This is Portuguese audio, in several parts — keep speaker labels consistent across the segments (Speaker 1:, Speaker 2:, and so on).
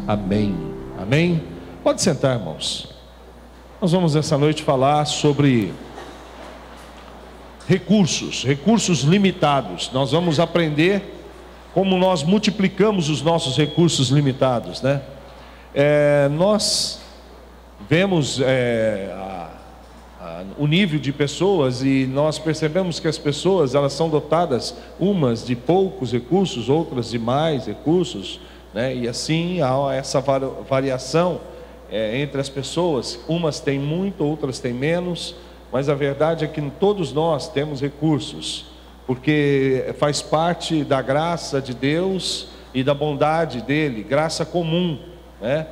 Speaker 1: Amém. Amém. Pode sentar, irmãos. Nós vamos essa noite falar sobre recursos limitados. Nós vamos aprender como nós multiplicamos os nossos recursos limitados, né? Nós vemos o nível de pessoas e nós percebemos que as pessoas, elas são dotadas, umas de poucos recursos, outras de mais recursos, né? E assim há essa variação entre as pessoas. Umas têm muito, outras têm menos, mas a verdade é que todos nós temos recursos, porque faz parte da graça de Deus e da bondade dele, graça comum, né?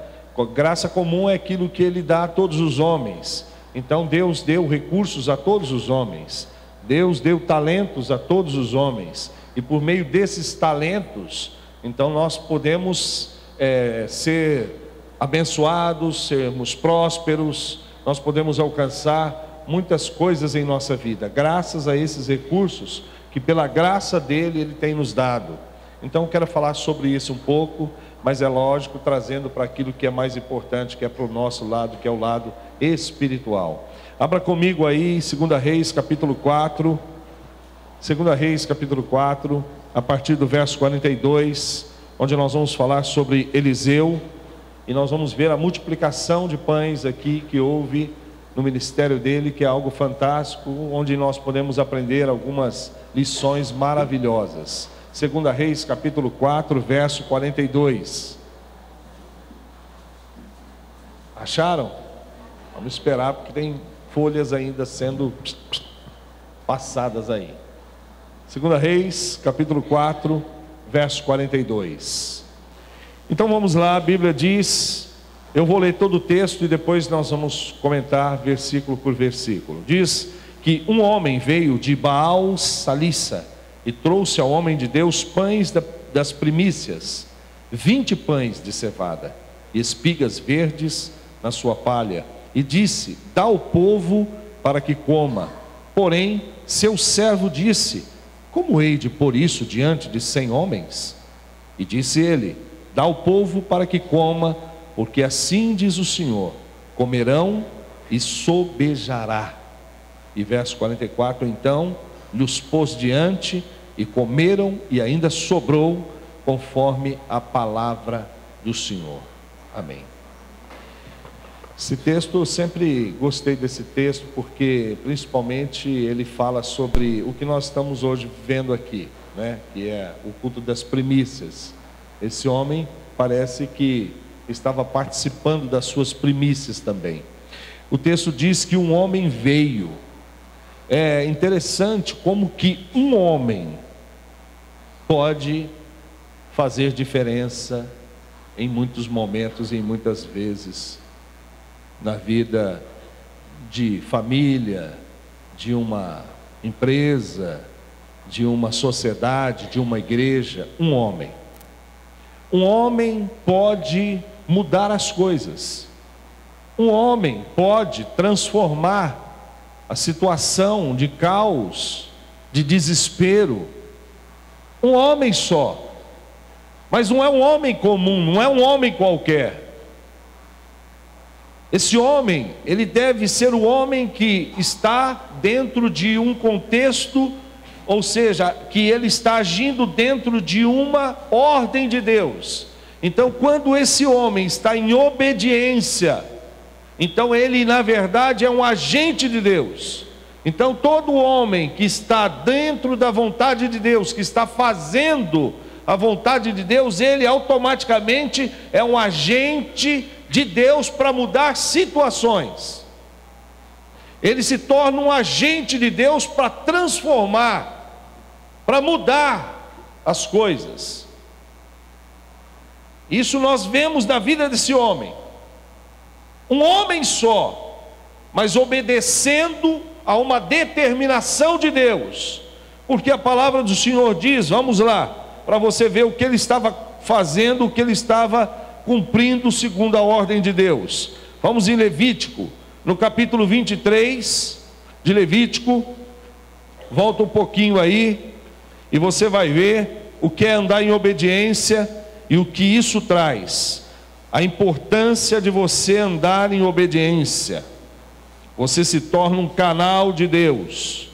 Speaker 1: Graça comum é aquilo que ele dá a todos os homens. Então Deus deu recursos a todos os homens, Deus deu talentos a todos os homens, e por meio desses talentos, então nós podemos ser abençoados, sermos prósperos, nós podemos alcançar muitas coisas em nossa vida, graças a esses recursos que pela graça dele, ele tem nos dado. Então eu quero falar sobre isso um pouco, mas é lógico, trazendo para aquilo que é mais importante, que é para o nosso lado, que é o lado espiritual. Abra comigo aí, 2 Reis capítulo 4, 2 Reis capítulo 4, a partir do verso 42, onde nós vamos falar sobre Eliseu, e nós vamos ver a multiplicação de pães aqui que houve no ministério dele, que é algo fantástico, onde nós podemos aprender algumas lições maravilhosas. 2 Reis capítulo 4, verso 42. Acharam? Vamos esperar, porque tem folhas ainda sendo passadas aí. 2 Reis capítulo 4, verso 42. Então vamos lá, a Bíblia diz, eu vou ler todo o texto e depois nós vamos comentar versículo por versículo. Diz que um homem veio de Baal Salissa e trouxe ao homem de Deus pães das primícias, 20 pães de cevada e espigas verdes na sua palha, e disse: dá ao povo para que coma. Porém seu servo disse: como hei de pôr isso diante de 100 homens? E disse ele: dá ao povo para que coma, porque assim diz o Senhor: comerão e sobejará. E verso 44, então lhes pôs diante, e comeram, e ainda sobrou, conforme a palavra do Senhor. Amém. Esse texto, eu sempre gostei desse texto, porque principalmente ele fala sobre o que nós estamos hoje vendo aqui, né? Que é o culto das primícias. Esse homem parece que estava participando das suas primícias também. O texto diz que um homem veio. É interessante como que um homem pode fazer diferença em muitos momentos e em muitas vezes na vida de família, de uma empresa, de uma sociedade, de uma igreja. Um homem pode mudar as coisas. Um homem pode transformar a situação de caos, de desespero. Um homem só. Mas não é um homem comum, não é um homem qualquer. Esse homem, ele deve ser o homem que está dentro de um contexto, ou seja, que ele está agindo dentro de uma ordem de Deus. Então, quando esse homem está em obediência, então ele na verdade é um agente de Deus. Então todo homem que está dentro da vontade de Deus, que está fazendo a vontade de Deus, ele automaticamente é um agente de Deus para mudar situações. Ele se torna um agente de Deus para transformar, para mudar as coisas. Isso nós vemos na vida desse homem. Um homem só, mas obedecendo a uma determinação de Deus, porque a palavra do Senhor diz, vamos lá, para você ver o que ele estava fazendo, o que ele estava cumprindo segundo a ordem de Deus. Vamos em Levítico, no capítulo 23 de Levítico, volta um pouquinho aí, e você vai ver o que é andar em obediência e o que isso traz. a importância de você andar em obediência. Você se torna um canal de Deus,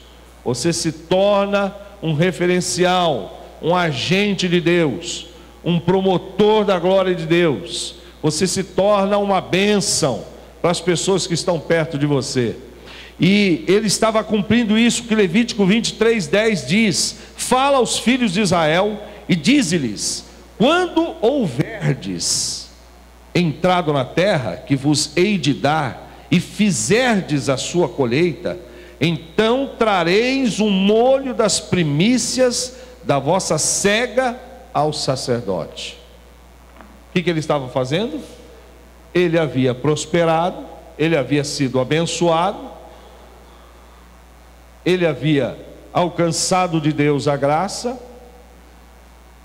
Speaker 1: você se torna um referencial, um agente de Deus, um promotor da glória de Deus. Você se torna uma bênção para as pessoas que estão perto de você. E ele estava cumprindo isso que Levítico 23:10 diz: fala aos filhos de Israel e dize-lhes: quando houverdes entrado na terra que vos hei de dar, e fizerdes a sua colheita, então trareis um molho das primícias da vossa cega ao sacerdote. O que ele estava fazendo? Ele havia prosperado, ele havia sido abençoado, ele havia alcançado de Deus a graça,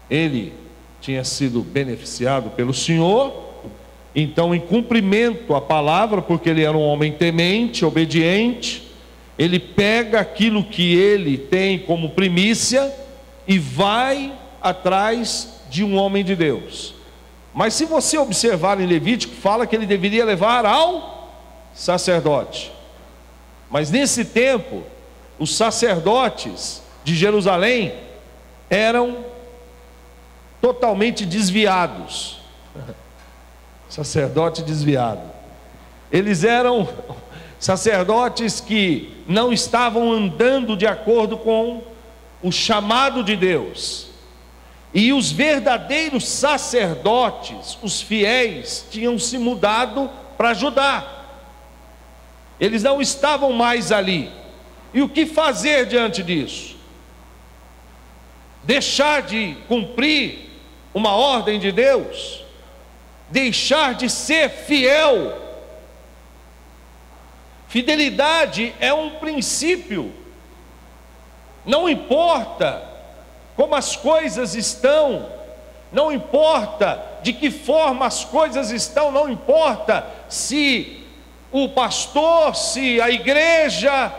Speaker 1: ele tinha sido beneficiado pelo Senhor. Então, em cumprimento à palavra, porque ele era um homem temente, obediente, ele pega aquilo que ele tem como primícia e vai atrás de um homem de Deus. Mas se você observar em Levítico, fala que ele deveria levar ao sacerdote. Mas nesse tempo, os sacerdotes de Jerusalém eram totalmente desviados. Sacerdote desviado. Eles eram sacerdotes que não estavam andando de acordo com o chamado de Deus. E os verdadeiros sacerdotes, os fiéis, tinham se mudado para Judá. Eles não estavam mais ali. E o que fazer diante disso? Deixar de cumprir uma ordem de Deus? Deixar de ser fiel? Fidelidade é um princípio. Não importa como as coisas estão, não importa de que forma as coisas estão, não importa se o pastor, se a igreja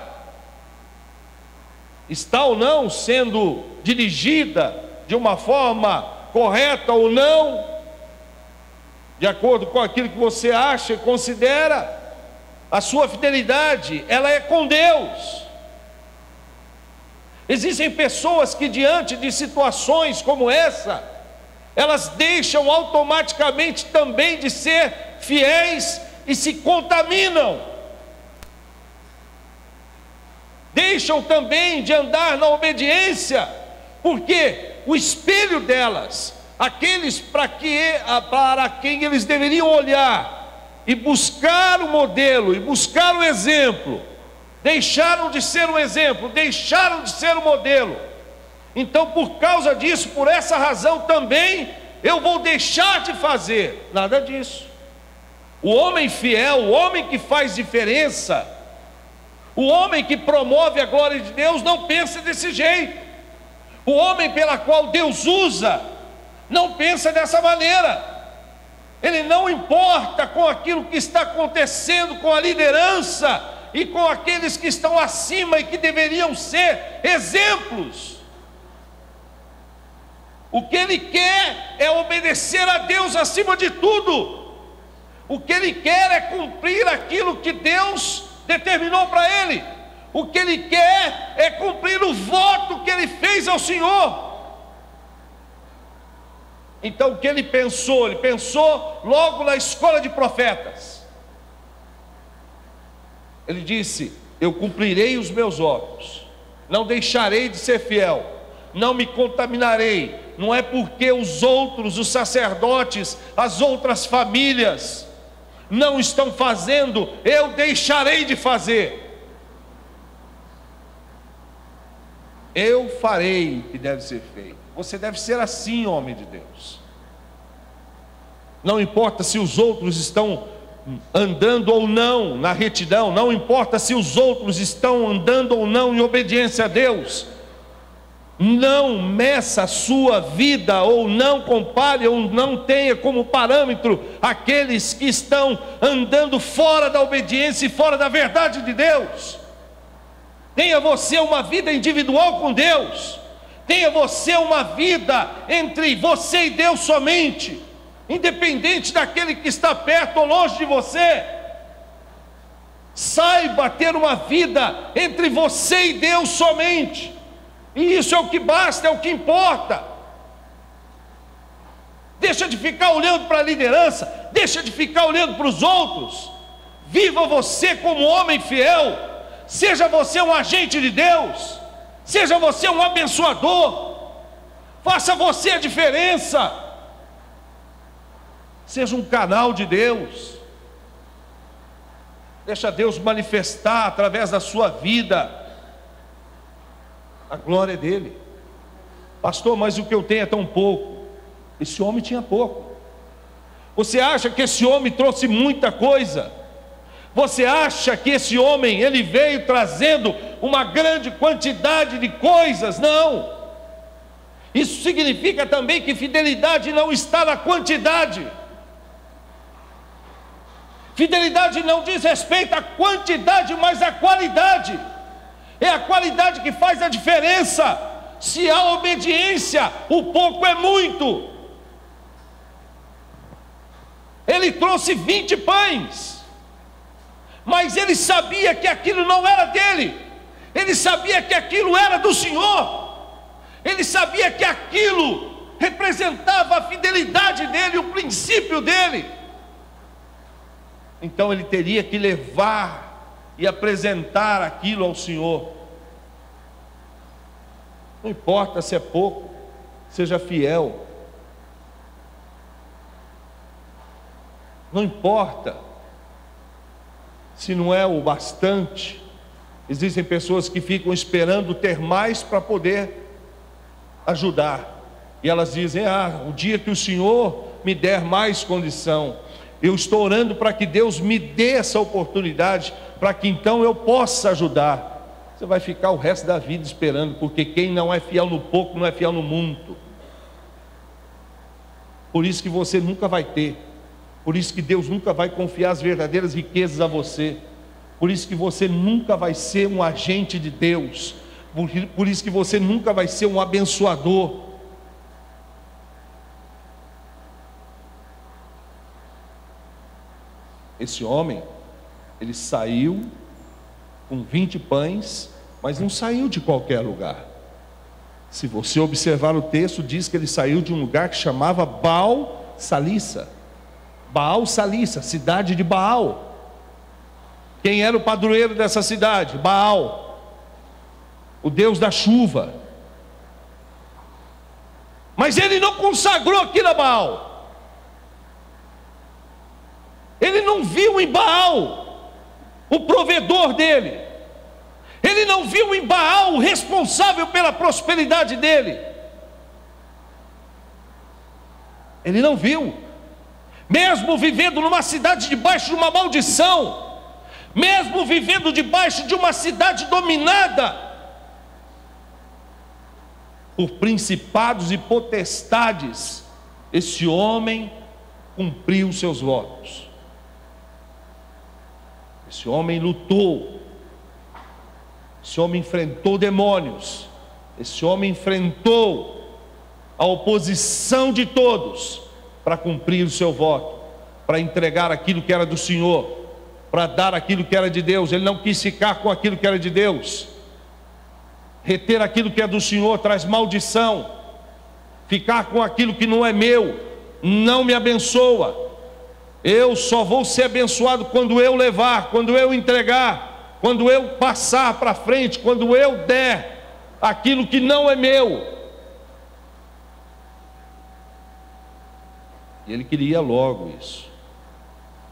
Speaker 1: está ou não sendo dirigida de uma forma correta ou não, de acordo com aquilo que você acha e considera. A sua fidelidade, ela é com Deus. Existem pessoas que diante de situações como essa, elas deixam automaticamente também de ser fiéis e se contaminam. Deixam também de andar na obediência, porque o espelho delas, aqueles para quem eles deveriam olhar e buscar o modelo, e buscar o exemplo, deixaram de ser um exemplo, deixaram de ser um modelo. Então, por causa disso, por essa razão também, eu vou deixar de fazer. Nada disso. O homem fiel, o homem que faz diferença, o homem que promove a glória de Deus, não pensa desse jeito. O homem pela qual Deus usa, não pensa dessa maneira. Ele não importa com aquilo que está acontecendo com a liderança e com aqueles que estão acima e que deveriam ser exemplos. O que ele quer é obedecer a Deus acima de tudo. O que ele quer é cumprir aquilo que Deus determinou para ele. O que ele quer é cumprir o voto que ele fez ao Senhor. Então o que ele pensou? Ele pensou logo na escolha de profetas. Ele disse: eu cumprirei os meus votos, não deixarei de ser fiel, não me contaminarei. Não é porque os outros, os sacerdotes, as outras famílias não estão fazendo, eu deixarei de fazer. Eu farei o que deve ser feito. Você deve ser assim, homem de Deus. Não importa se os outros estão andando ou não na retidão, não importa se os outros estão andando ou não em obediência a Deus. Não meça a sua vida, ou não compare, ou não tenha como parâmetro aqueles que estão andando fora da obediência e fora da verdade de Deus. Tenha você uma vida individual com Deus. Tenha você uma vida entre você e Deus somente. independente daquele que está perto ou longe de você. Saiba ter uma vida entre você e Deus somente, e isso é o que basta, é o que importa. Deixa de ficar olhando para a liderança, deixa de ficar olhando para os outros. Viva você como homem fiel, seja você um agente de Deus, seja você um abençoador, faça você a diferença, seja um canal de Deus. Deixa Deus manifestar através da sua vida a glória dele. Pastor, mas o que eu tenho é tão pouco. Esse homem tinha pouco. Você acha que esse homem trouxe muita coisa? Você acha que esse homem, ele veio trazendo uma grande quantidade de coisas? Não. Isso significa também que fidelidade não está na quantidade. Fidelidade não diz respeito à quantidade, mas à qualidade. É a qualidade que faz a diferença. Se há obediência, o pouco é muito. Ele trouxe 20 pães, mas ele sabia que aquilo não era dele. Ele sabia que aquilo era do Senhor. Ele sabia que aquilo representava a fidelidade dele, o princípio dele. Então ele teria que levar e apresentar aquilo ao Senhor. Não importa se é pouco, seja fiel. Não importa se não é o bastante. Existem pessoas que ficam esperando ter mais para poder ajudar. E elas dizem: o dia que o Senhor me der mais condição, eu estou orando para que Deus me dê essa oportunidade, para que então eu possa ajudar. Você vai ficar o resto da vida esperando, porque quem não é fiel no pouco, não é fiel no muito. Por isso que você nunca vai ter. Por isso que Deus nunca vai confiar as verdadeiras riquezas a você. Por isso que você nunca vai ser um agente de Deus. Por isso que você nunca vai ser um abençoador. Esse homem, ele saiu com 20 pães, mas não saiu de qualquer lugar. Se você observar o texto, diz que ele saiu de um lugar que chamava Baal Salissa. Baal Salissa, cidade de Baal. Quem era o padroeiro dessa cidade? Baal, o deus da chuva. Mas ele não consagrou aquilo a Baal. Ele não viu em Baal o provedor dele. Ele não viu em Baal o responsável pela prosperidade dele. Ele não viu. Mesmo vivendo numa cidade debaixo de uma maldição, mesmo vivendo debaixo de uma cidade dominada por principados e potestades, esse homem cumpriu seus votos. Esse homem lutou. Esse homem enfrentou demônios. Esse homem enfrentou a oposição de todos para cumprir o seu voto, para entregar aquilo que era do Senhor, para dar aquilo que era de Deus. Ele não quis ficar com aquilo que era de Deus. Reter aquilo que é do Senhor traz maldição. Ficar com aquilo que não é meu não me abençoa. Eu só vou ser abençoado quando eu levar, quando eu entregar, quando eu passar para frente, quando eu der aquilo que não é meu. E ele queria logo isso.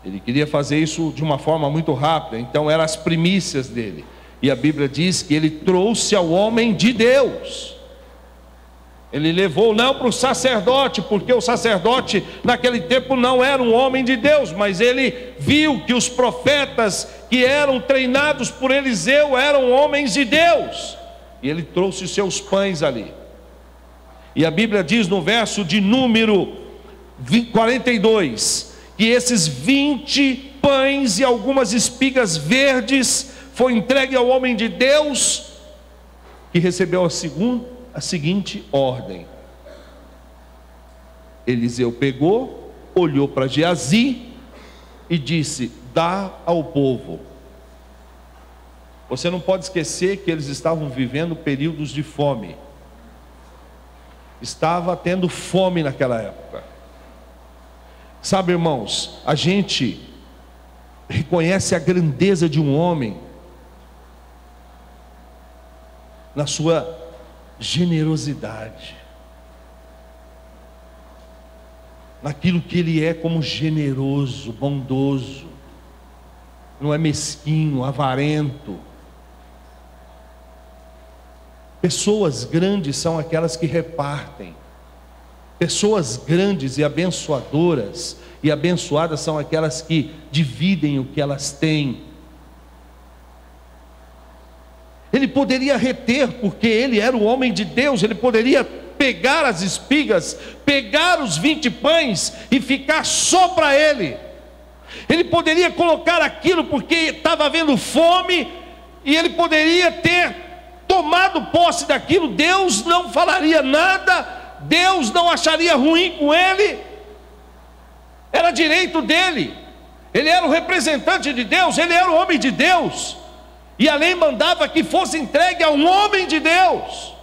Speaker 1: Ele queria fazer isso de uma forma muito rápida. Então eram as primícias dele. E a Bíblia diz que ele trouxe ao homem de Deus. Ele levou não para o sacerdote, porque o sacerdote naquele tempo não era um homem de Deus, mas ele viu que os profetas que eram treinados por Eliseu eram homens de Deus. E ele trouxe os seus pães ali. E a Bíblia diz no verso de número 42, que esses 20 pães e algumas espigas verdes foi entregue ao homem de Deus, que recebeu a seguinte ordem. Eliseu pegou, olhou para Geazi e disse: dá ao povo. Você não pode esquecer que eles estavam vivendo períodos de fome. Estava tendo fome naquela época. Sabe, irmãos, a gente reconhece a grandeza de um homem na sua generosidade, naquilo que ele é como generoso, bondoso, não é mesquinho, avarento. Pessoas grandes são aquelas que repartem. Pessoas grandes e abençoadoras e abençoadas são aquelas que dividem o que elas têm. Ele poderia reter, porque ele era o homem de Deus. Ele poderia pegar as espigas, pegar os 20 pães e ficar só para ele. Ele poderia colocar aquilo porque estava havendo fome, e ele poderia ter tomado posse daquilo. Deus não falaria nada, Deus não acharia ruim com ele, era direito dele. Ele era o representante de Deus, ele era o homem de Deus, e a lei mandava que fosse entregue a um homem de Deus,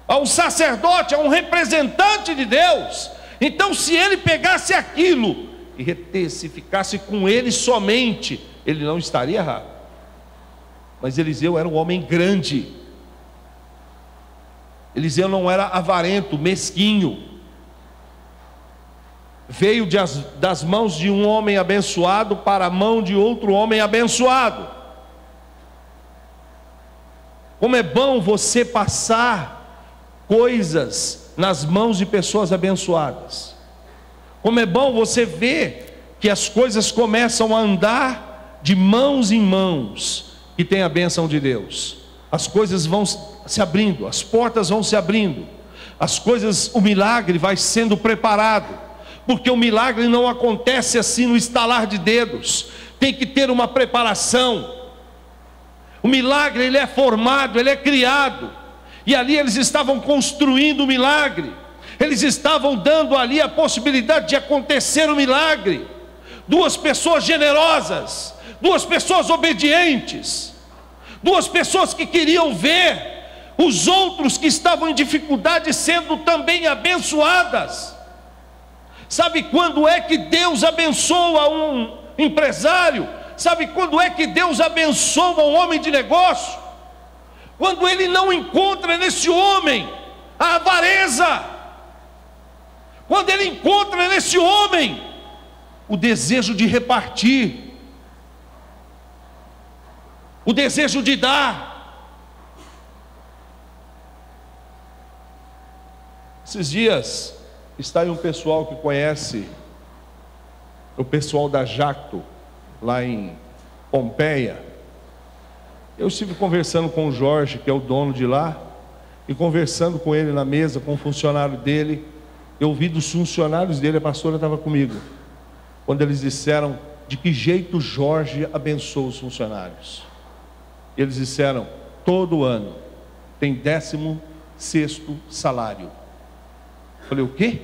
Speaker 1: a um sacerdote, a um representante de Deus. Então, se ele pegasse aquilo e retesse, ficasse com ele somente, ele não estaria errado. Mas Eliseu era um homem grande. Eliseu não era avarento, mesquinho. Veio das mãos de um homem abençoado para a mão de outro homem abençoado. Como é bom você passar coisas nas mãos de pessoas abençoadas. Como é bom você ver que as coisas começam a andar de mãos em mãos, que tem a bênção de Deus. As coisas vão se abrindo, as portas vão se abrindo, as coisas, o milagre vai sendo preparado, porque o milagre não acontece assim no estalar de dedos, tem que ter uma preparação. O milagre, ele é formado, ele é criado, e ali eles estavam construindo o milagre, eles estavam dando ali a possibilidade de acontecer o milagre. Duas pessoas generosas, duas pessoas obedientes, duas pessoas que queriam ver os outros que estavam em dificuldade sendo também abençoadas. Sabe quando é que Deus abençoa um empresário? Sabe quando é que Deus abençoa um homem de negócio? Quando ele não encontra nesse homem a avareza, quando ele encontra nesse homem o desejo de repartir, o desejo de dar. Esses dias está aí um pessoal que conhece o pessoal da Jacto, lá em Pompeia. Eu estive conversando com o Jorge, que é o dono de lá, e conversando com ele na mesa, com o funcionário dele. Eu ouvi dos funcionários dele, a pastora estava comigo, quando eles disseram de que jeito o Jorge abençoa os funcionários. Eles disseram: todo ano tem 16º salário. Eu falei: o quê?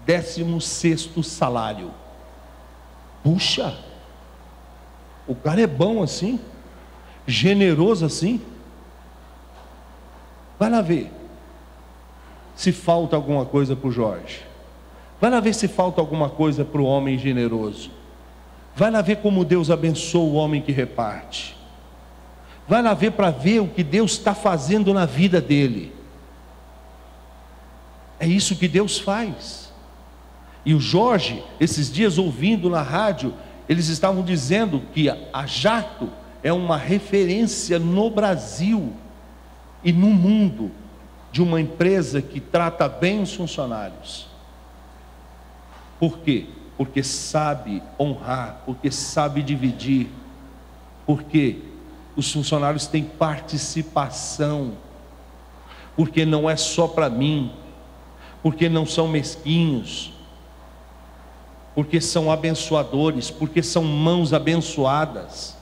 Speaker 1: 16º salário. Puxa, o cara é bom assim, generoso assim. Vai lá ver se falta alguma coisa para o Jorge. Vai lá ver se falta alguma coisa para o homem generoso. Vai lá ver como Deus abençoa o homem que reparte. Vai lá ver para ver o que Deus está fazendo na vida dele. É isso que Deus faz. E o Jorge, esses dias ouvindo na rádio, eles estavam dizendo que a Jacto é uma referência no Brasil e no mundo de uma empresa que trata bem os funcionários. Por quê? Porque sabe honrar, porque sabe dividir, porque os funcionários têm participação, porque não é só para mim, porque não são mesquinhos, porque são abençoadores, porque são mãos abençoadas.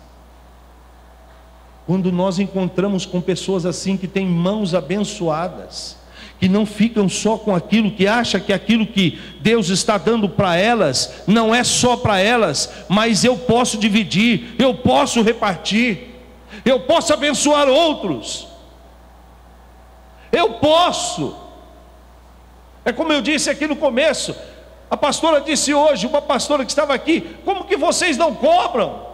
Speaker 1: Quando nós encontramos com pessoas assim, que têm mãos abençoadas, que não ficam só com aquilo, que acha que aquilo que Deus está dando para elas, não é só para elas, mas eu posso dividir, eu posso repartir, eu posso abençoar outros, eu posso. É como eu disse aqui no começo, a pastora disse hoje, uma pastora que estava aqui, como que vocês não cobram?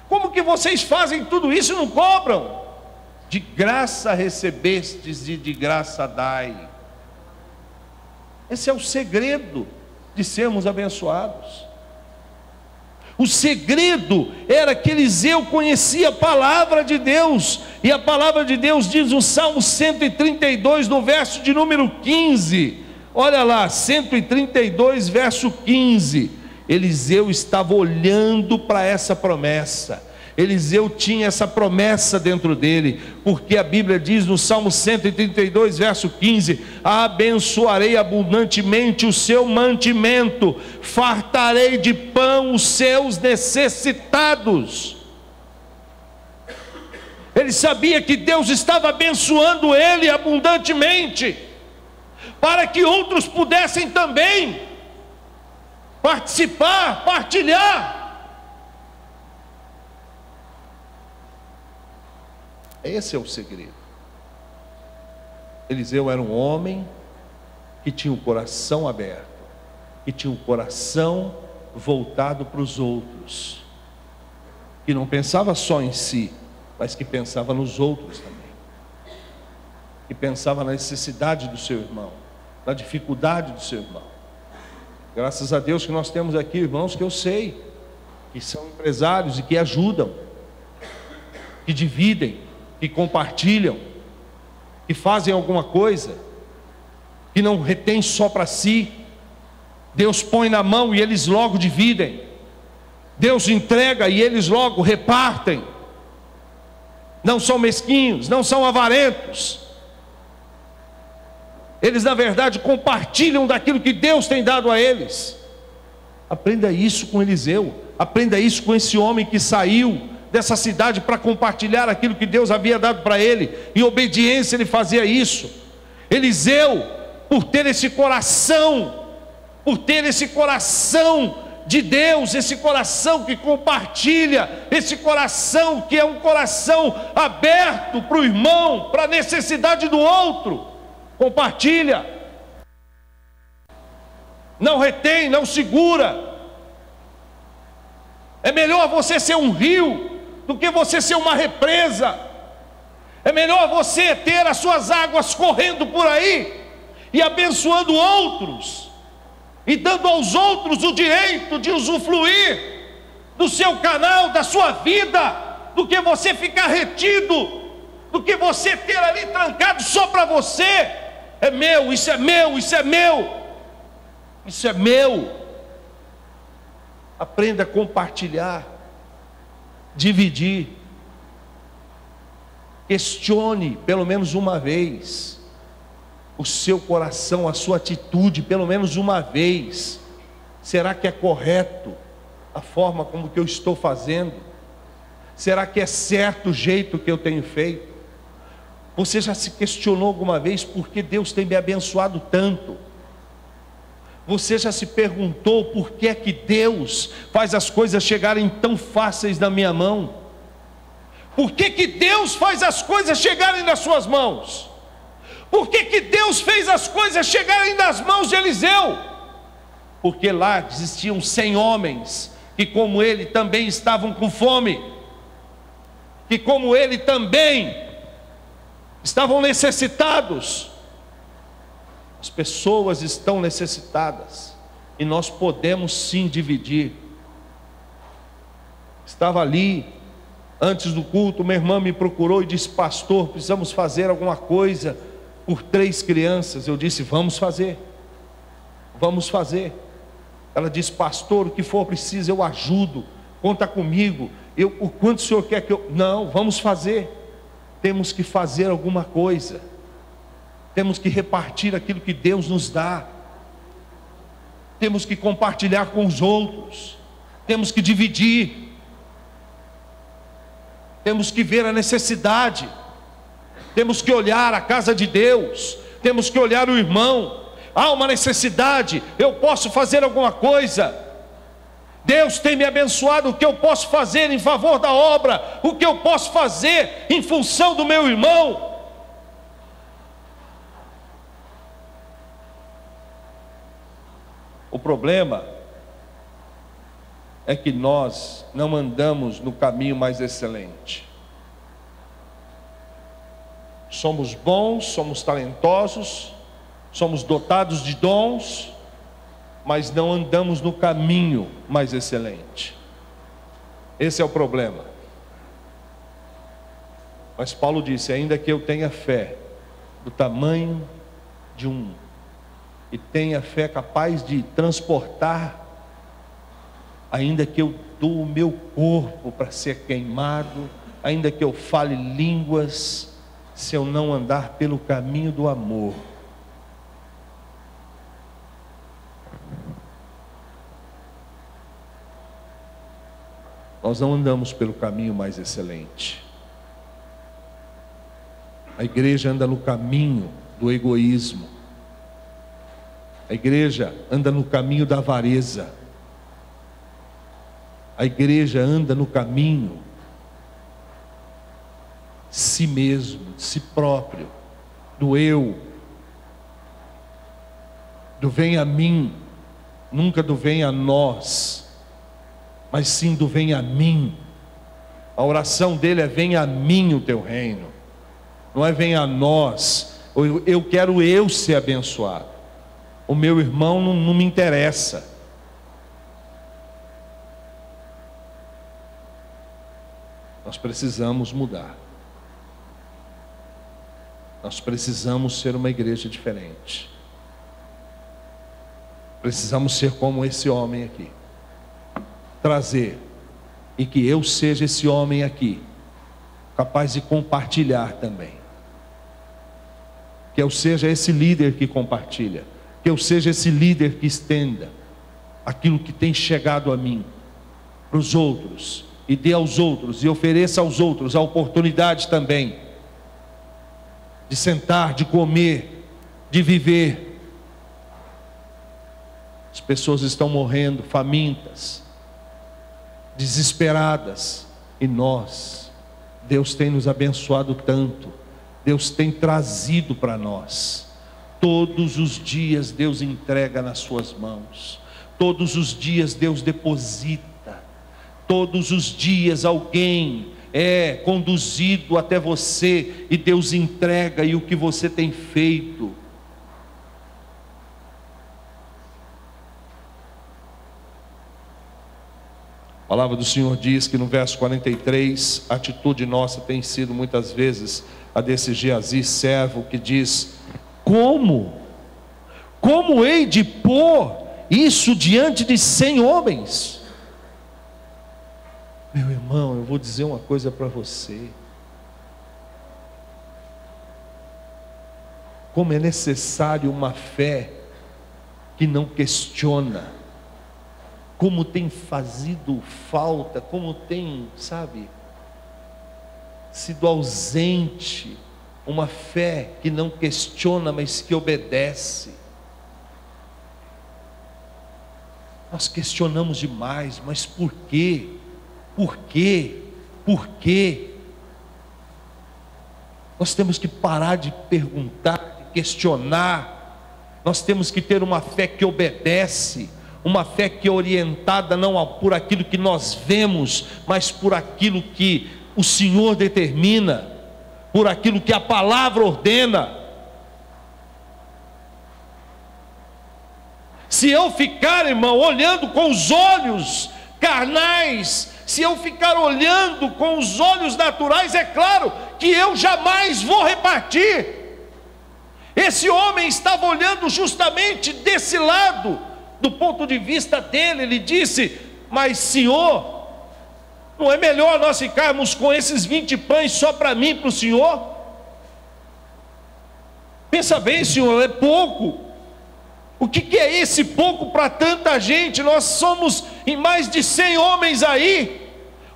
Speaker 1: Como que vocês fazem tudo isso e não cobram? De graça recebestes e de graça dai. Esse é o segredo de sermos abençoados. O segredo era que Eliseu conhecia a palavra de Deus, e a palavra de Deus diz no Salmo 132, no verso de número 15, olha lá, 132, verso 15, Eliseu estava olhando para essa promessa. Eliseu tinha essa promessa dentro dele, porque a Bíblia diz no Salmo 132, verso 15: abençoarei abundantemente o seu mantimento, fartarei de pão os seus necessitados. Ele sabia que Deus estava abençoando ele abundantemente, para que outros pudessem também participar, partilhar. Esse é o segredo. Eliseu era um homem que tinha o coração aberto, que tinha o coração voltado para os outros, que não pensava só em si, mas que pensava nos outros também, que pensava na necessidade do seu irmão, na dificuldade do seu irmão. Graças a Deus que nós temos aqui irmãos que eu sei que são empresários e que ajudam, que dividem, que compartilham, que fazem alguma coisa, que não retém só para si. Deus põe na mão e eles logo dividem, Deus entrega e eles logo repartem. Não são mesquinhos, não são avarentos, eles na verdade compartilham daquilo que Deus tem dado a eles. Aprenda isso com Eliseu, aprenda isso com esse homem que saiu dessa cidade para compartilhar aquilo que Deus havia dado para ele. Em obediência ele fazia isso. Eliseu, por ter esse coração de Deus, esse coração que compartilha, esse coração que é um coração aberto para o irmão, para a necessidade do outro, compartilha, não retém, não segura. É melhor você ser um rio do que você ser uma represa. É melhor você ter as suas águas correndo por aí e abençoando outros, e dando aos outros o direito de usufruir do seu canal, da sua vida, do que você ficar retido, do que você ter ali trancado só para você. É meu, isso é meu, isso é meu, isso é meu. Aprenda a compartilhar, dividir. Questione pelo menos uma vez o seu coração, a sua atitude, pelo menos uma vez. Será que é correto a forma como que eu estou fazendo? Será que é certo o jeito que eu tenho feito? Você já se questionou alguma vez por que Deus tem me abençoado tanto? Você já se perguntou por que é que Deus faz as coisas chegarem tão fáceis na minha mão? Por que que Deus faz as coisas chegarem nas suas mãos? Por que que Deus fez as coisas chegarem nas mãos de Eliseu? Porque lá existiam 100 homens que como ele também estavam com fome, que como ele também estavam necessitados. As pessoas estão necessitadas e nós podemos sim dividir. Estava ali antes do culto, uma irmã me procurou e disse: pastor, precisamos fazer alguma coisa por 3 crianças. Eu disse: vamos fazer, vamos fazer. Ela disse: pastor, o que for preciso eu ajudo, conta comigo. O quanto o senhor quer que eu... Não, vamos fazer. Temos que fazer alguma coisa, temos que repartir aquilo que Deus nos dá, temos que compartilhar com os outros, temos que dividir, temos que ver a necessidade, temos que olhar a casa de Deus, temos que olhar o irmão. Há uma necessidade, eu posso fazer alguma coisa. Deus tem me abençoado, o que eu posso fazer em favor da obra? O que eu posso fazer em função do meu irmão? O problema é que nós não andamos no caminho mais excelente. Somos bons, somos talentosos, somos dotados de dons, mas não andamos no caminho mais excelente. Esse é o problema. Mas Paulo disse: ainda que eu tenha fé do tamanho de e tenha fé capaz de transportar, ainda que eu dou o meu corpo para ser queimado, ainda que eu fale línguas, se eu não andar pelo caminho do amor, nós não andamos pelo caminho mais excelente. A igreja anda no caminho do egoísmo. A igreja anda no caminho da avareza. A igreja anda no caminho de si mesmo, de si próprio, do eu, do vem a mim, nunca do vem a nós, mas sim do vem a mim. A oração dele é: venha a mim o teu reino, não é venha a nós. Eu quero eu ser abençoado, o meu irmão não me interessa. Nós precisamos mudar. Nós precisamos ser uma igreja diferente. Precisamos ser como esse homem aqui. Trazer, e que eu seja esse homem aqui, capaz de compartilhar também. Que eu seja esse líder que compartilha. Que eu seja esse líder que estenda aquilo que tem chegado a mim, para os outros, e dê aos outros, e ofereça aos outros a oportunidade também de sentar, de comer, de viver. As pessoas estão morrendo famintas, desesperadas, e nós, Deus tem nos abençoado tanto, Deus tem trazido para nós. Todos os dias Deus entrega nas suas mãos, todos os dias Deus deposita, todos os dias alguém é conduzido até você e Deus entrega. E o que você tem feito? A palavra do Senhor diz que no verso 43, a atitude nossa tem sido muitas vezes a desse Geazi, servo, que diz: como hei de pôr isso diante de 100 homens? Meu irmão, eu vou dizer uma coisa para você. Como é necessário uma fé que não questiona. Como tem fazido falta, como tem, sido ausente uma fé que não questiona, mas que obedece. Nós questionamos demais, mas por quê? Por quê? Por quê? Nós temos que parar de perguntar, de questionar. Nós temos que ter uma fé que obedece, uma fé que é orientada não por aquilo que nós vemos, mas por aquilo que o Senhor determina, por aquilo que a palavra ordena. Se eu ficar, irmão, olhando com os olhos carnais, se eu ficar olhando com os olhos naturais, é claro que eu jamais vou repartir. Esse homem estava olhando justamente desse lado, do ponto de vista dele. Ele disse: mas Senhor, não é melhor nós ficarmos com esses 20 pães só para mim e para o Senhor? Pensa bem, Senhor, é pouco. O que é esse pouco para tanta gente? Nós somos em mais de 100 homens aí.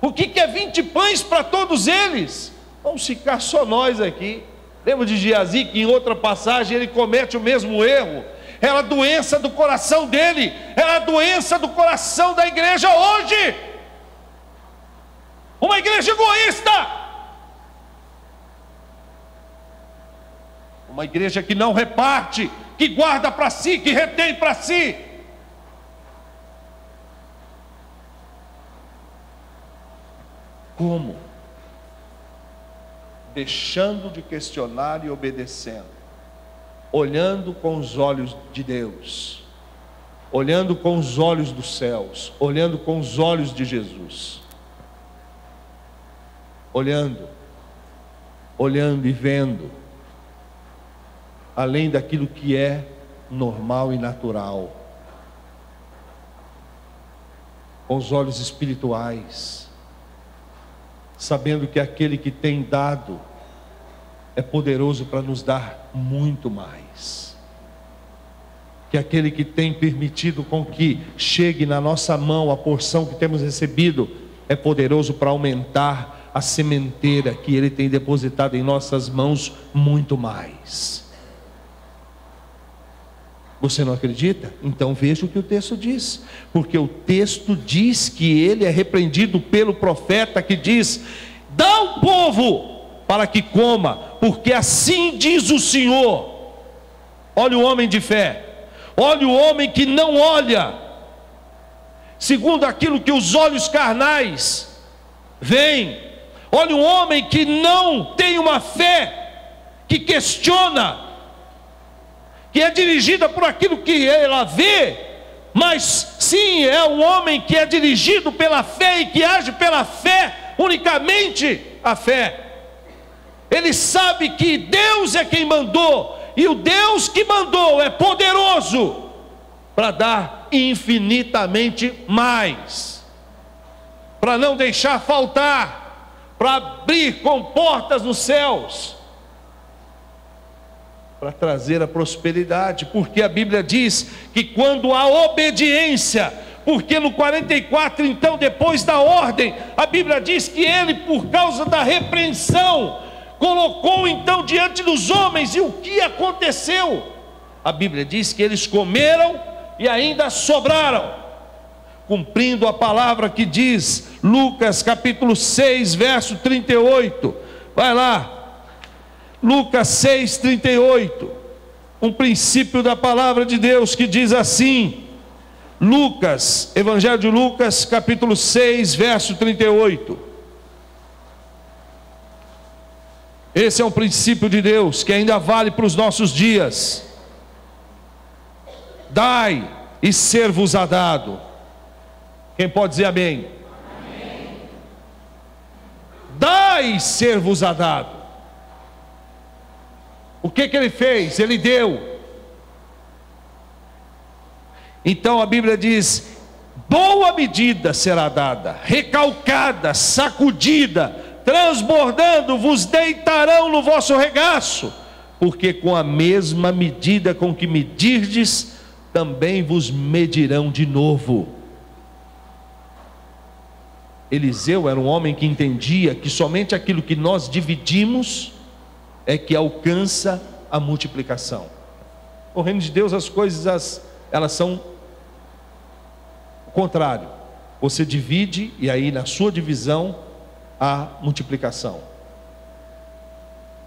Speaker 1: O que é 20 pães para todos eles? Vamos ficar só nós aqui. Lembra de Geazi, que em outra passagem ele comete o mesmo erro? Era a doença do coração dele, era a doença do coração da igreja hoje. Uma igreja egoísta, uma igreja que não reparte, que guarda para si, que retém para si. Como? Deixando de questionar e obedecendo, olhando com os olhos de Deus, olhando com os olhos dos céus, olhando com os olhos de Jesus, olhando e vendo, além daquilo que é normal e natural, com os olhos espirituais, sabendo que aquele que tem dado é poderoso para nos dar muito mais, que aquele que tem permitido com que chegue na nossa mão a porção que temos recebido é poderoso para aumentar a sementeira que Ele tem depositado em nossas mãos muito mais. Você não acredita? Então veja o que o texto diz, porque o texto diz que ele é repreendido pelo profeta que diz: dá ao povo para que coma, porque assim diz o Senhor. Olha o homem de fé, olha o homem que não olha segundo aquilo que os olhos carnais veem, olha o homem que não tem uma fé que questiona, que é dirigida por aquilo que ela vê, mas sim, é um homem que é dirigido pela fé e que age pela fé, unicamente a fé. Ele sabe que Deus é quem mandou, e o Deus que mandou é poderoso para dar infinitamente mais, para não deixar faltar, para abrir com portas nos céus, para trazer a prosperidade, porque a Bíblia diz que quando há obediência, porque no 44, então, depois da ordem, a Bíblia diz que ele, por causa da repreensão, colocou então diante dos homens, e o que aconteceu? A Bíblia diz que eles comeram e ainda sobraram, cumprindo a palavra que diz, Lucas capítulo 6, verso 38, vai lá, Lucas 6,38, um princípio da palavra de Deus que diz assim, Lucas, Evangelho de Lucas, capítulo 6, verso 38. Esse é um princípio de Deus que ainda vale para os nossos dias. Dai e ser-vos-á dado. Quem pode dizer amém? Amém. Dai e ser-vos-á dado. O que ele fez? Ele deu. Então a Bíblia diz: boa medida será dada, recalcada, sacudida, transbordando, vos deitarão no vosso regaço, porque com a mesma medida com que medirdes, também vos medirão de novo. Eliseu era um homem que entendia que somente aquilo que nós dividimos é que alcança a multiplicação. No reino de Deus as coisas, elas são o contrário. Você divide e aí na sua divisão há multiplicação.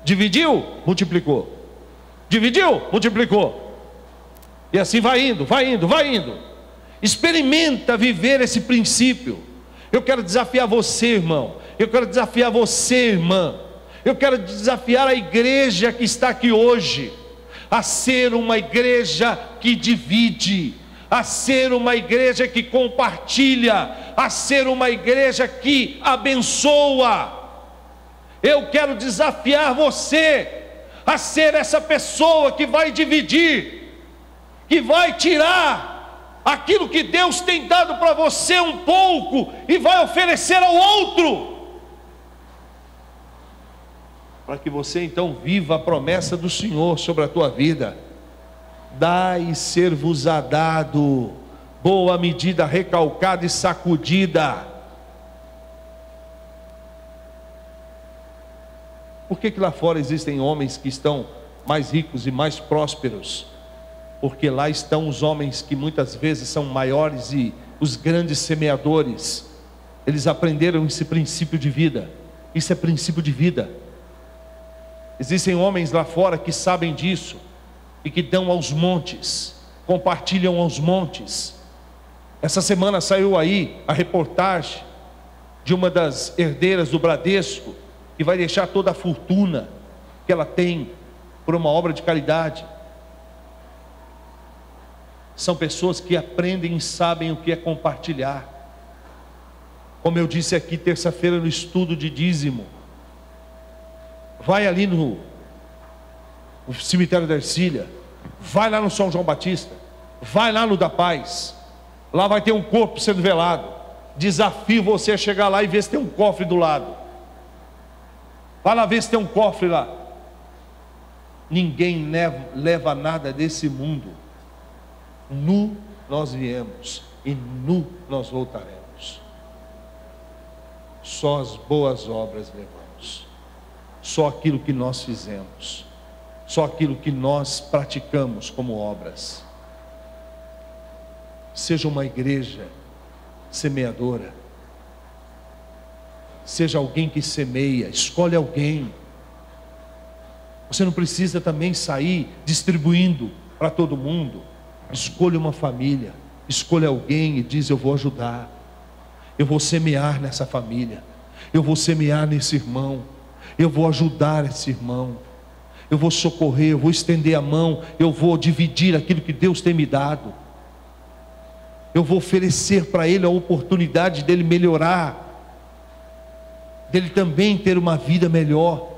Speaker 1: Dividiu, multiplicou. Dividiu, multiplicou. E assim vai indo, vai indo, vai indo. Experimenta viver esse princípio. Eu quero desafiar você, irmão. Eu quero desafiar você, irmã. Eu quero desafiar a igreja que está aqui hoje a ser uma igreja que divide, a ser uma igreja que compartilha, a ser uma igreja que abençoa. Eu quero desafiar você a ser essa pessoa que vai dividir, que vai tirar aquilo que Deus tem dado para você um pouco e vai oferecer ao outro, para que você então viva a promessa do Senhor sobre a tua vida. Dai e ser-vos-á dado, boa medida, recalcada e sacudida. Por que lá fora existem homens que estão mais ricos e mais prósperos? Porque lá estão os homens que muitas vezes são maiores e os grandes semeadores. Eles aprenderam esse princípio de vida. Isso é princípio de vida. Existem homens lá fora que sabem disso e que dão aos montes, compartilham aos montes. Essa semana saiu aí a reportagem de uma das herdeiras do Bradesco, que vai deixar toda a fortuna que ela tem por uma obra de caridade. São pessoas que aprendem e sabem o que é compartilhar. Como eu disse aqui terça-feira no estudo de dízimo, vai ali no cemitério da Ercília, vai lá no São João Batista, vai lá no da Paz, lá vai ter um corpo sendo velado. Desafio você a chegar lá e ver se tem um cofre do lado. Vai lá ver se tem um cofre lá. Ninguém leva nada desse mundo. Nu nós viemos e nu nós voltaremos. Só as boas obras levamos. Só aquilo que nós fizemos. Só aquilo que nós praticamos como obras. Seja uma igreja semeadora. Seja alguém que semeia. Escolhe alguém. Você não precisa também sair distribuindo para todo mundo. Escolha uma família. Escolha alguém e diz: eu vou ajudar. Eu vou semear nessa família. Eu vou semear nesse irmão. Eu vou ajudar esse irmão. Eu vou socorrer, eu vou estender a mão. Eu vou dividir aquilo que Deus tem me dado. Eu vou oferecer para ele a oportunidade dele melhorar, dele também ter uma vida melhor.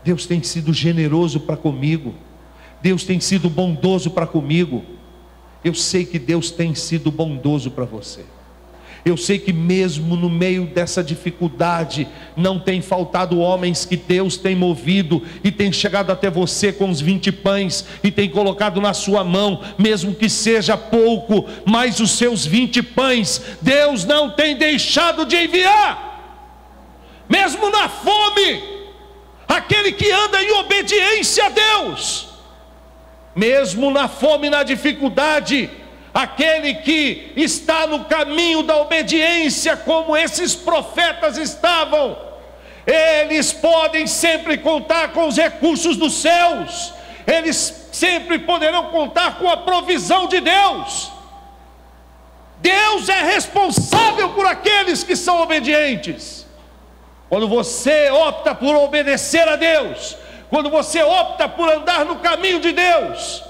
Speaker 1: Deus tem sido generoso para comigo. Deus tem sido bondoso para comigo. Eu sei que Deus tem sido bondoso para você. Eu sei que mesmo no meio dessa dificuldade, não tem faltado homens que Deus tem movido e tem chegado até você com os 20 pães e tem colocado na sua mão, mesmo que seja pouco, mas os seus 20 pães, Deus não tem deixado de enviar. Mesmo na fome, aquele que anda em obediência a Deus, mesmo na fome e na dificuldade, aquele que está no caminho da obediência, como esses profetas estavam, eles podem sempre contar com os recursos dos céus, eles sempre poderão contar com a provisão de Deus. Deus é responsável por aqueles que são obedientes. Quando você opta por obedecer a Deus, quando você opta por andar no caminho de Deus,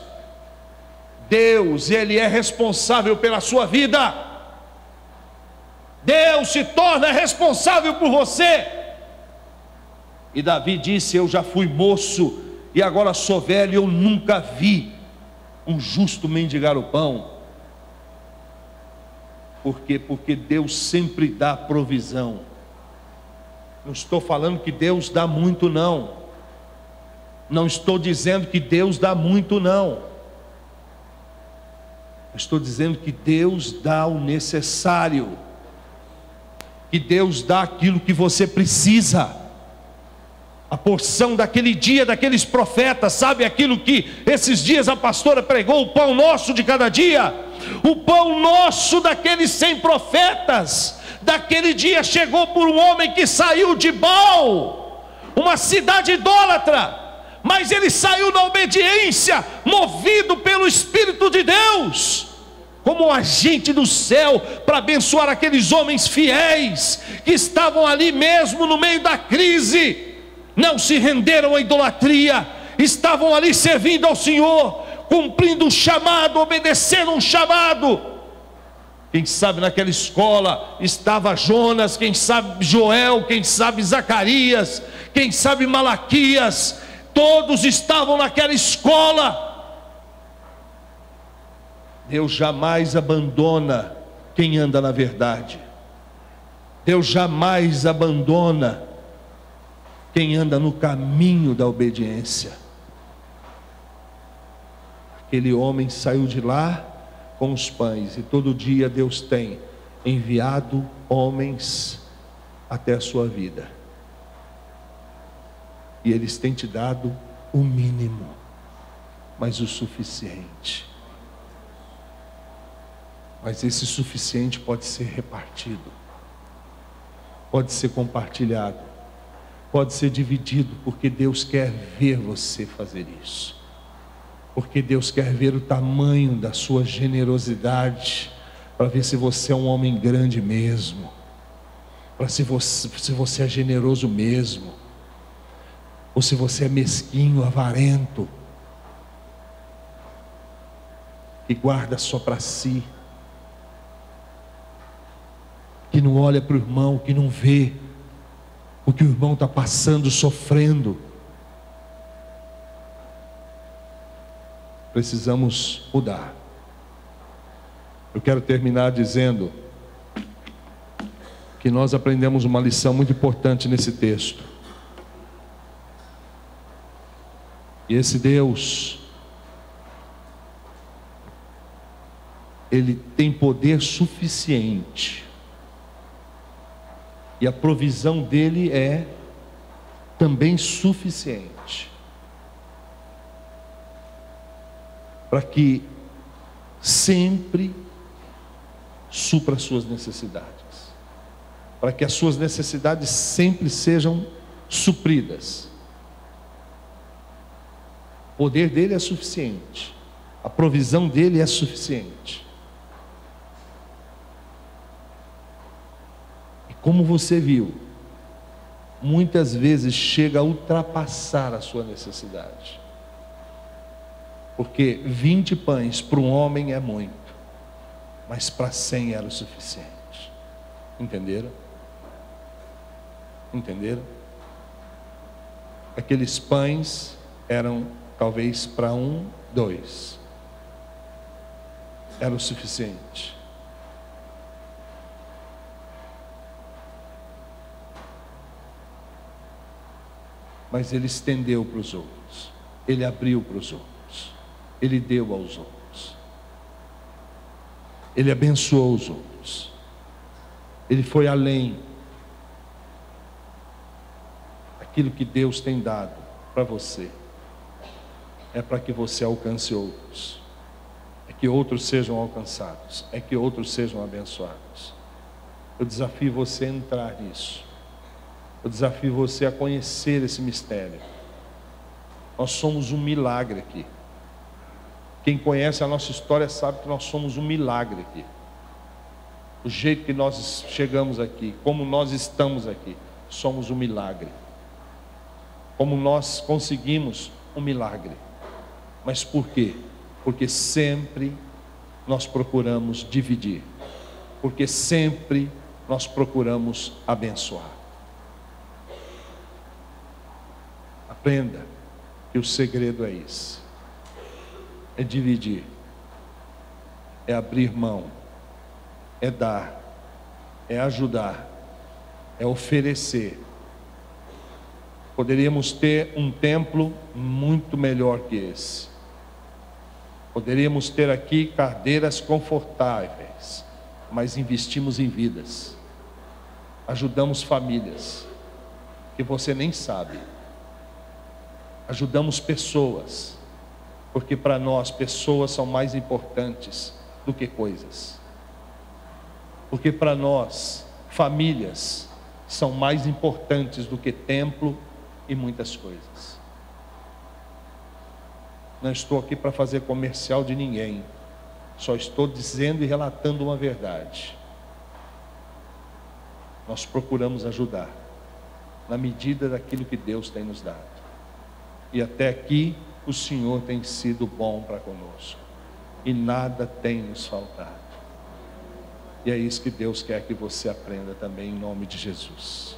Speaker 1: Deus, Ele é responsável pela sua vida. Deus se torna responsável por você. E Davi disse: eu já fui moço e agora sou velho, eu nunca vi um justo mendigar o pão. Por quê? Porque Deus sempre dá provisão. Não estou falando que Deus dá muito, não. Não estou dizendo que Deus dá muito, não. Estou dizendo que Deus dá o necessário, que Deus dá aquilo que você precisa. A porção daquele dia, daqueles profetas, sabe aquilo que esses dias a pastora pregou, o pão nosso de cada dia? O pão nosso daqueles 100 profetas, daquele dia chegou por um homem que saiu de Baal, uma cidade idólatra, mas ele saiu na obediência, movido pelo Espírito de Deus, como um agente do céu, para abençoar aqueles homens fiéis, que estavam ali mesmo no meio da crise, não se renderam à idolatria, estavam ali servindo ao Senhor, cumprindo um chamado, obedecendo um chamado. Quem sabe naquela escola estava Jonas, quem sabe Joel, quem sabe Zacarias, quem sabe Malaquias, todos estavam naquela escola. Deus jamais abandona quem anda na verdade. Deus jamais abandona quem anda no caminho da obediência. Aquele homem saiu de lá com os pães, e todo dia Deus tem enviado homens até a sua vida. E eles têm te dado o mínimo, mas o suficiente. Mas esse suficiente pode ser repartido, pode ser compartilhado, pode ser dividido, porque Deus quer ver você fazer isso. Porque Deus quer ver o tamanho da sua generosidade, para ver se você é um homem grande mesmo, para se você é generoso mesmo, ou se você é mesquinho, avarento, que guarda só para si, que não olha para o irmão, que não vê o que o irmão está passando, sofrendo. Precisamos mudar. Eu quero terminar dizendo que nós aprendemos uma lição muito importante nesse texto. E esse Deus, Ele tem poder suficiente. E a provisão dele é também suficiente para que sempre supra as suas necessidades, para que as suas necessidades sempre sejam supridas. O poder dele é suficiente, a provisão dele é suficiente. E como você viu, muitas vezes chega a ultrapassar a sua necessidade. Porque 20 pães para um homem é muito, mas para 100 era o suficiente. Entenderam? Entenderam? Aqueles pães eram talvez para 1, 2. Era o suficiente. Mas ele estendeu para os outros. Ele abriu para os outros. Ele deu aos outros. Ele abençoou os outros. Ele foi além. Aquilo que Deus tem dado para você é para que você alcance outros. É que outros sejam alcançados. É que outros sejam abençoados. Eu desafio você a entrar nisso. Eu desafio você a conhecer esse mistério. Nós somos um milagre aqui. Quem conhece a nossa história sabe que nós somos um milagre aqui. O jeito que nós chegamos aqui, como nós estamos aqui, somos um milagre. Como nós conseguimos um milagre. Mas por quê? Porque sempre nós procuramos dividir. Porque sempre nós procuramos abençoar. Aprenda que o segredo é esse. É dividir, é abrir mão, é dar, é ajudar, é oferecer. Poderíamos ter um templo muito melhor que esse. Poderíamos ter aqui cadeiras confortáveis, mas investimos em vidas. Ajudamos famílias que você nem sabe. Ajudamos pessoas. Porque para nós, pessoas são mais importantes do que coisas. Porque para nós, famílias são mais importantes do que templo e muitas coisas. Não estou aqui para fazer comercial de ninguém. Só estou dizendo e relatando uma verdade. Nós procuramos ajudar, na medida daquilo que Deus tem nos dado. E até aqui, o Senhor tem sido bom para conosco. E nada tem nos faltado. E é isso que Deus quer que você aprenda também, em nome de Jesus.